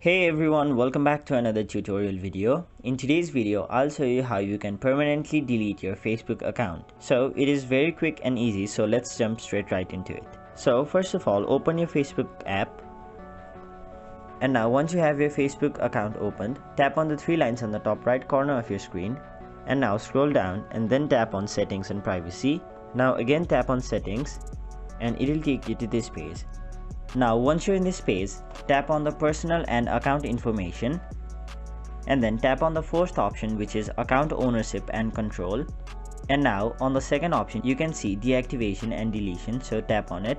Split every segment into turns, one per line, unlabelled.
Hey everyone, welcome back to another tutorial video. In today's video, I'll show you how you can permanently delete your Facebook account. So it is very quick and easy, so let's jump straight right into it. So first of all, open your Facebook app. And now once you have your Facebook account opened, tap on the three lines on the top right corner of your screen. And now scroll down and then tap on settings and privacy. Now again tap on settings and it will take you to this page. Now once you're in this page, tap on the personal and account information and then tap on the first option, which is account ownership and control. And now on the second option you can see deactivation and deletion, so tap on it.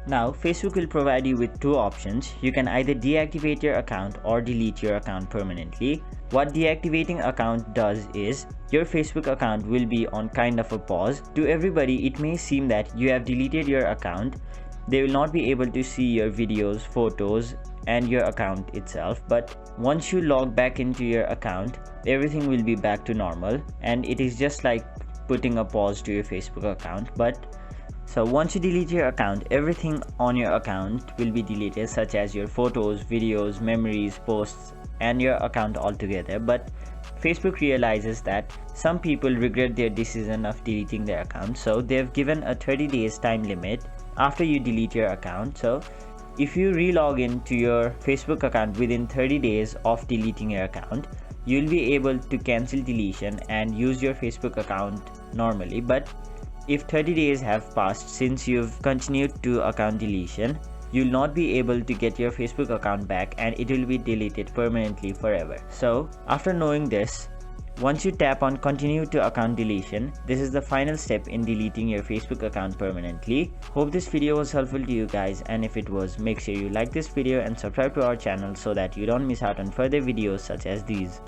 Now Facebook will provide you with two options. You can either deactivate your account or delete your account permanently. What deactivating account does is your Facebook account will be on kind of a pause. To everybody it may seem that you have deleted your account. They will not be able to see your videos, photos and your account itself, but once you log back into your account, everything will be back to normal and it is just like putting a pause to your Facebook account. So once you delete your account, everything on your account will be deleted, such as your photos, videos, memories, posts and your account altogether. But Facebook realizes that some people regret their decision of deleting their account, so they've given a 30 days time limit after you delete your account. So if you re-log into your Facebook account within 30 days of deleting your account, you'll be able to cancel deletion and use your Facebook account normally. But if 30 days have passed since you've continued to account deletion, you'll not be able to get your Facebook account back and it will be deleted permanently forever. So after knowing this, once you tap on continue to account deletion, this is the final step in deleting your Facebook account permanently. Hope this video was helpful to you guys, and if it was, make sure you like this video and subscribe to our channel so that you don't miss out on further videos such as these.